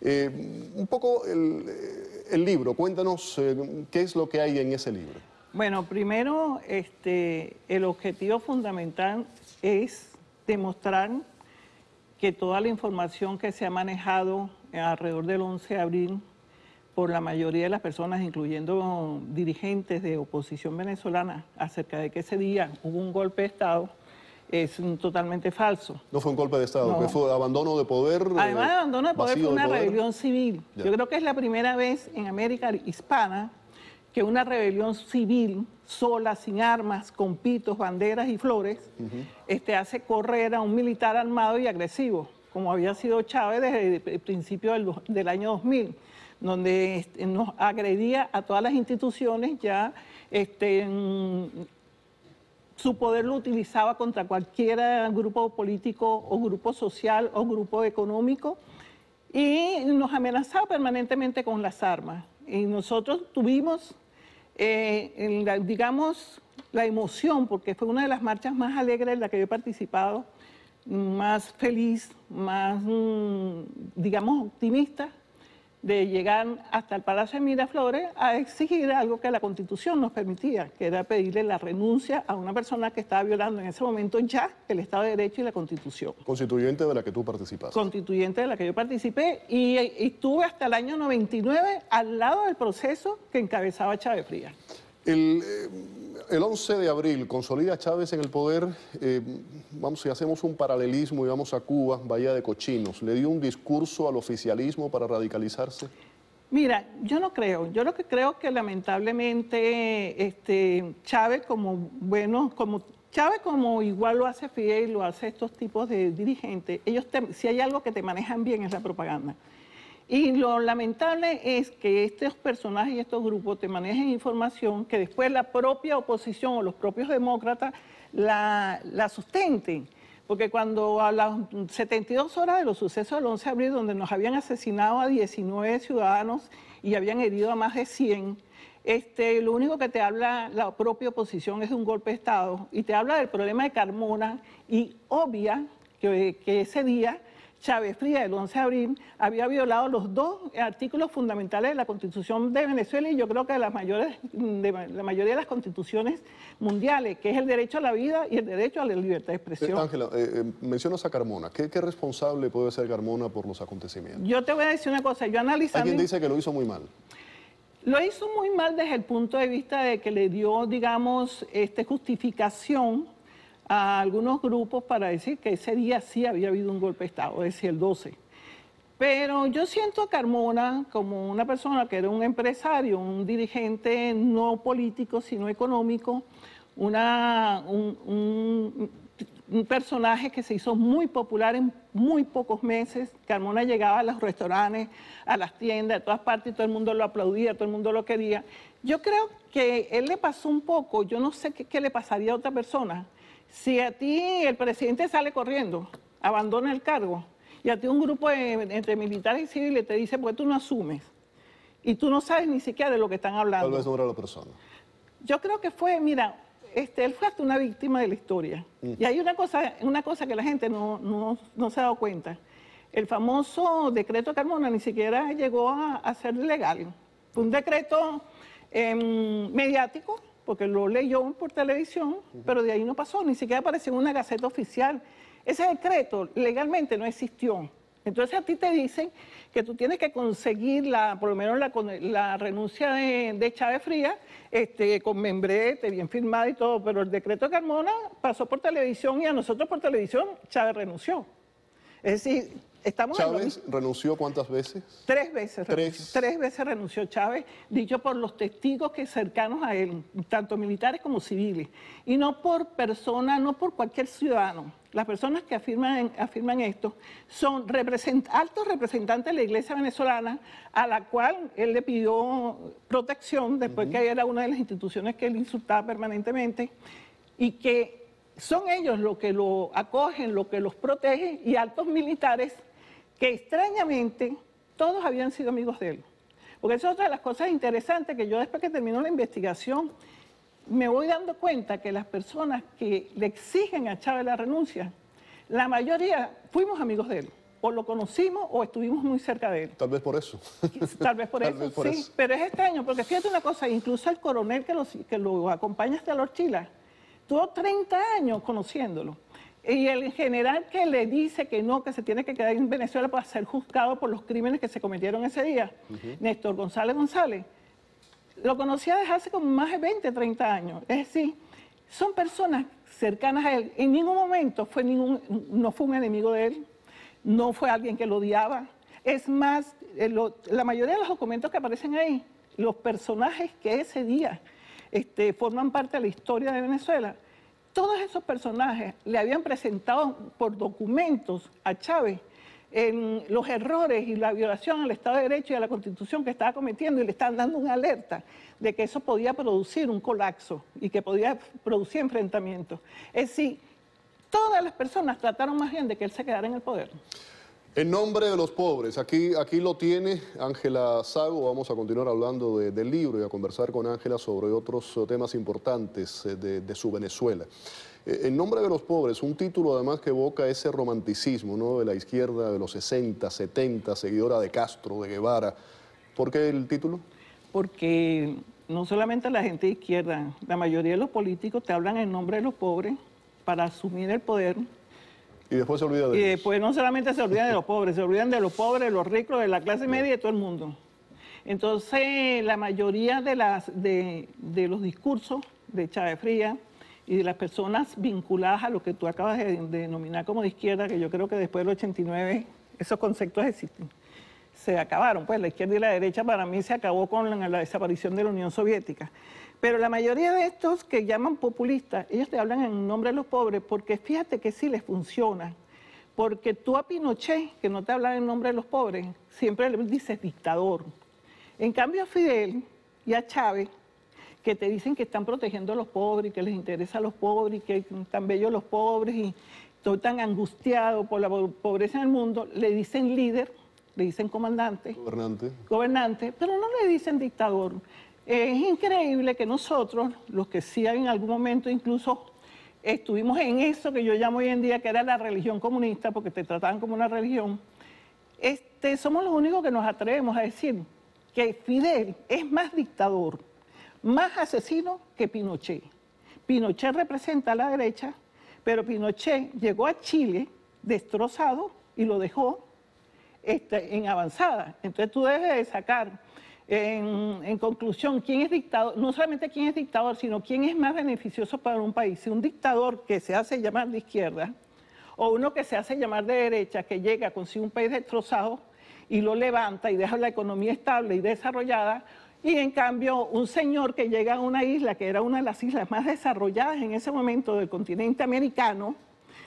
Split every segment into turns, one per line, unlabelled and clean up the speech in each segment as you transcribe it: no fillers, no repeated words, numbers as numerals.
Un poco el libro, cuéntanos qué es lo que hay en ese libro.
Bueno, primero, el objetivo fundamental es demostrar que toda la información que se ha manejado alrededor del 11 de abril por la mayoría de las personas, incluyendo dirigentes de oposición venezolana, acerca de que ese día hubo un golpe de Estado, es totalmente falso.
No fue un golpe de Estado,
no.
que fue abandono de poder.
Además de abandono de poder, fue una rebelión civil.
Ya.
Yo creo que es la primera vez en América hispana que una rebelión civil, sola, sin armas, con pitos, banderas y flores, hace correr a un militar armado y agresivo, como había sido Chávez desde el principio del año 2000, donde nos agredía a todas las instituciones, ya su poder lo utilizaba contra cualquier grupo político o grupo social o grupo económico y nos amenazaba permanentemente con las armas. Y nosotros tuvimos, digamos, la emoción, porque fue una de las marchas más alegres en la que yo he participado, más feliz, más, digamos, optimista, de llegar hasta el Palacio de Miraflores a exigir algo que la Constitución nos permitía, que era pedirle la renuncia a una persona que estaba violando en ese momento ya el Estado de Derecho y la Constitución.
Constituyente de la que tú participaste.
Constituyente de la que yo participé y estuve hasta el año 99 al lado del proceso que encabezaba Chávez Frías.
El 11 de abril consolida a Chávez en el poder, vamos, si hacemos un paralelismo y vamos a Cuba, Bahía de Cochinos, ¿le dio un discurso al oficialismo para radicalizarse?
Mira, yo no creo. Yo lo que creo es que lamentablemente Chávez Chávez como igual lo hace Fidel, lo hace estos tipos de dirigentes, si hay algo que te manejan bien es la propaganda. Y lo lamentable es que estos personajes y estos grupos te manejen información que después la propia oposición o los propios demócratas la sustenten. Porque cuando a las 72 horas de los sucesos del 11 de abril, donde nos habían asesinado a 19 ciudadanos y habían herido a más de 100, lo único que te habla la propia oposición es de un golpe de Estado y te habla del problema de Carmona y obvia que ese día Chávez Frías, el 11 de abril, había violado los dos artículos fundamentales de la Constitución de Venezuela y yo creo que de la mayoría de las constituciones mundiales, que es el derecho a la vida y el derecho a la libertad de expresión.
Ángela, mencionas a Carmona. ¿Qué responsable puede ser Carmona por los acontecimientos?
Yo te voy a decir una cosa, yo analizando...
Alguien dice que lo hizo muy mal.
Lo hizo muy mal desde el punto de vista de que le dio, digamos, justificación a algunos grupos para decir que ese día sí había habido un golpe de Estado, es decir, el 12. Pero yo siento a Carmona como una persona que era un empresario, un dirigente no político, sino económico, un personaje que se hizo muy popular en muy pocos meses. Carmona llegaba a los restaurantes, a las tiendas, a todas partes, y todo el mundo lo aplaudía, todo el mundo lo quería. Yo creo que él le pasó un poco, yo no sé qué le pasaría a otra persona. Si a ti el presidente sale corriendo, abandona el cargo, y a ti un grupo entre militares y civiles te dice, pues tú no asumes, y tú no sabes ni siquiera de lo que están hablando.
Tal vez no era la persona.
Yo creo que fue, mira, él fue hasta una víctima de la historia. Y hay una cosa que la gente no se ha dado cuenta. El famoso decreto Carmona ni siquiera llegó a ser legal. Fue un decreto mediático, porque lo leyó por televisión, pero de ahí no pasó, ni siquiera apareció en una gaceta oficial. Ese decreto legalmente no existió. Entonces a ti te dicen que tú tienes que conseguir por lo menos la renuncia de Chávez Frías, con membrete, bien firmada y todo, pero el decreto de Carmona pasó por televisión y a nosotros por televisión Chávez renunció. Es decir,
¿Chávez renunció cuántas veces?
3 veces. Tres veces renunció Chávez, dicho por los testigos que cercanos a él, tanto militares como civiles. Y no por persona, no por cualquier ciudadano. Las personas que afirman esto son altos representantes de la Iglesia venezolana, a la cual él le pidió protección, después que era una de las instituciones que él insultaba permanentemente, y que son ellos los que lo acogen, los que los protegen, y altos militares que extrañamente todos habían sido amigos de él. Porque esa es otra de las cosas interesantes que yo después que terminó la investigación me voy dando cuenta que las personas que le exigen a Chávez la renuncia, la mayoría fuimos amigos de él. o lo conocimos o estuvimos muy cerca de él.
Tal vez por eso.
Tal vez por eso, sí. Pero es extraño, porque fíjate una cosa, incluso el coronel que lo acompaña hasta la Orchila, tuvo 30 años conociéndolo. Y el general que le dice que no, que se tiene que quedar en Venezuela para ser juzgado por los crímenes que se cometieron ese día, Néstor González González, lo conocía desde hace como más de 20, 30 años. Es decir, son personas cercanas a él. En ningún momento no fue un enemigo de él, no fue alguien que lo odiaba. Es más, la mayoría de los documentos que aparecen ahí, los personajes que ese día forman parte de la historia de Venezuela, todos esos personajes le habían presentado por documentos a Chávez en los errores y la violación al Estado de Derecho y a la Constitución que estaba cometiendo, y le estaban dando una alerta de que eso podía producir un colapso y que podía producir enfrentamientos. Es decir, todas las personas trataron más bien de que él se quedara en el poder.
En nombre de los pobres, aquí lo tiene Ángela Sago. Vamos a continuar hablando del libro y a conversar con Ángela sobre otros temas importantes de su Venezuela. En nombre de los pobres, un título además que evoca ese romanticismo, ¿no?, de la izquierda de los 60, 70, seguidora de Castro, de Guevara. ¿Por qué el título? Porque
no solamente la gente de izquierda, la mayoría de los políticos te hablan en nombre de los pobres para asumir el poder.
Y después se olvida de ellos.
Y después no solamente se olvidan de los pobres, se olvidan de los pobres, de los ricos, de la clase media y de todo el mundo. Entonces, la mayoría de los discursos de Chávez Frías y de las personas vinculadas a lo que tú acabas de denominar como de izquierda, que yo creo que después del 89 esos conceptos se acabaron. Pues la izquierda y la derecha para mí se acabó con la desaparición de la Unión Soviética. Pero la mayoría de estos que llaman populistas, ellos te hablan en nombre de los pobres, porque fíjate que sí les funciona. Porque tú a Pinochet, que no te habla en nombre de los pobres, siempre le dices dictador. En cambio a Fidel y a Chávez, que te dicen que están protegiendo a los pobres, que les interesa a los pobres, y que están bellos los pobres, y todo tan angustiado por la pobreza en el mundo, le dicen líder, le dicen comandante. Gobernante, pero no le dicen dictador. Es increíble que nosotros, los que sí en algún momento incluso estuvimos en eso que yo llamo hoy en día que era la religión comunista, porque te trataban como una religión, somos los únicos que nos atrevemos a decir que Fidel es más dictador, más asesino que Pinochet. Pinochet representa a la derecha, pero Pinochet llegó a Chile destrozado y lo dejó en avanzada. Entonces tú debes de sacar en conclusión quién es dictador, no solamente quién es dictador, sino quién es más beneficioso para un país. Si un dictador que se hace llamar de izquierda o uno que se hace llamar de derecha, que llega, consigue un país destrozado y lo levanta y deja la economía estable y desarrollada, y en cambio un señor que llega a una isla que era una de las islas más desarrolladas en ese momento del continente americano,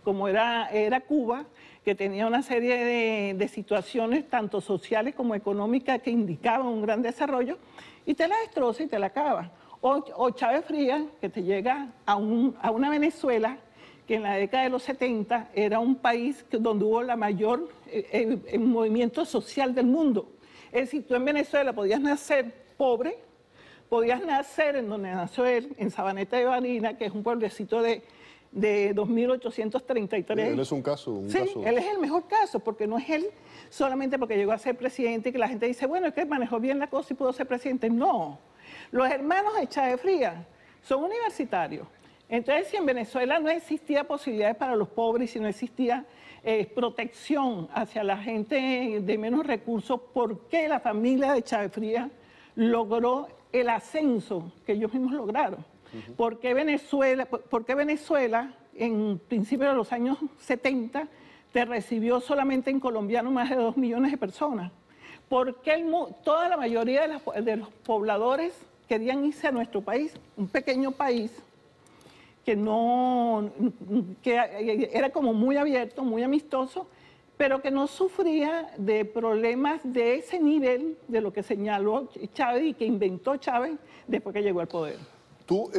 como era Cuba, que tenía una serie de situaciones tanto sociales como económicas que indicaban un gran desarrollo, y te la destroza y te la acaba. O Chávez Frías, que te llega a una Venezuela que en la década de los 70 era un país donde hubo la mayor movimiento social del mundo. Es decir, tú en Venezuela podías nacer pobre, podías nacer en donde nació él, en Sabaneta de Barinas, que es un pueblecito de 2.833.
Él es un caso.
Sí, él es el mejor caso, porque no es él solamente porque llegó a ser presidente y que la gente dice, bueno, es que manejó bien la cosa y pudo ser presidente. No, los hermanos de Chávez Frías son universitarios. Entonces, si en Venezuela no existía posibilidades para los pobres, si no existía protección hacia la gente de menos recursos, ¿por qué la familia de Chávez Frías logró el ascenso que ellos mismos lograron? ¿Por qué Venezuela, en principio de los años 70 te recibió solamente en colombiano más de 2 millones de personas? ¿Por qué toda la mayoría de los pobladores querían irse a nuestro país, un pequeño país que era como muy abierto, muy amistoso, pero que no sufría de problemas de ese nivel de lo que señaló Chávez y que inventó Chávez después que llegó al poder?
Tú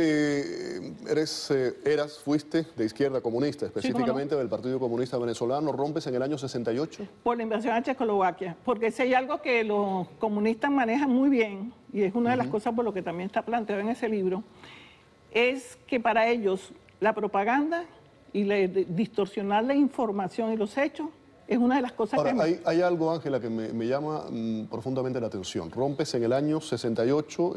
fuiste de izquierda comunista, específicamente del Partido Comunista Venezolano. ¿Rompes en el año 68?
Por la invasión a Checoslovaquia, porque si hay algo que los comunistas manejan muy bien, y es una de las cosas por lo que también está planteado en ese libro, es que para ellos la propaganda y distorsionar la información y los hechos Es una de las cosas
Ahora,
que...
hay algo, Ángela, que me llama profundamente la atención. Rompes en el año 68,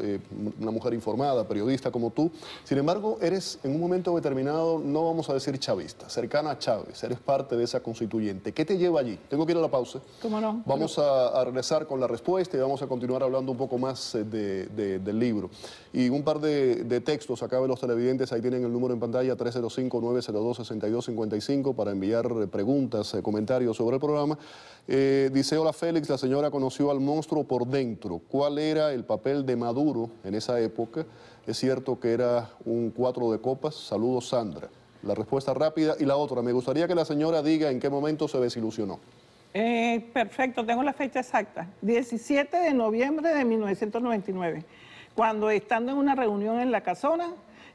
una mujer informada, periodista como tú. Sin embargo, eres en un momento determinado, no vamos a decir chavista, cercana a Chávez. Eres parte de esa constituyente. ¿Qué te lleva allí? Tengo que ir a la pausa.
¿Cómo no?
Vamos a regresar con la respuesta y vamos a continuar hablando un poco más del libro. Y un par de textos acá de los televidentes, ahí tienen el número en pantalla, 305-902-6255, para enviar preguntas, comentarios sobre el programa. Dice: hola Félix, la señora conoció al monstruo por dentro. ¿Cuál era el papel de Maduro en esa época? Es cierto que era un 4 de copas. Saludos, Sandra. La respuesta rápida. Y la otra, me gustaría que la señora diga en qué momento se desilusionó.
Perfecto, tengo la fecha exacta. 17 de noviembre de 1999. Cuando estando en una reunión en la Casona,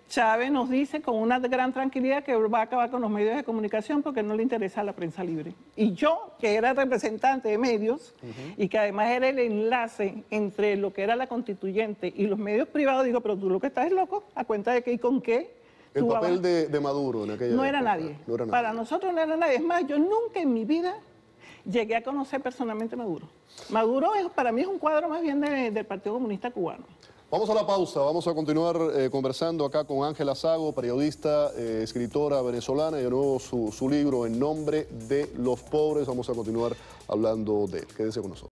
Chávez nos dice con una gran tranquilidad que va a acabar con los medios de comunicación porque no le interesa la prensa libre. Y yo, que era representante de medios y que además era el enlace entre lo que era la constituyente y los medios privados, digo, pero tú lo que estás es loco, ¿a cuenta de qué y con qué?
El papel de Maduro en aquella
no
época.
era nadie.
No era nadie.
Para nosotros no era nadie. Es más, yo nunca en mi vida llegué a conocer personalmente a Maduro. Maduro para mí es un cuadro más bien del Partido Comunista Cubano.
Vamos a la pausa, vamos a continuar conversando acá con Ángela Sago, periodista, escritora venezolana, y de nuevo su libro En nombre de los pobres. Vamos a continuar hablando de él. Quédense con nosotros.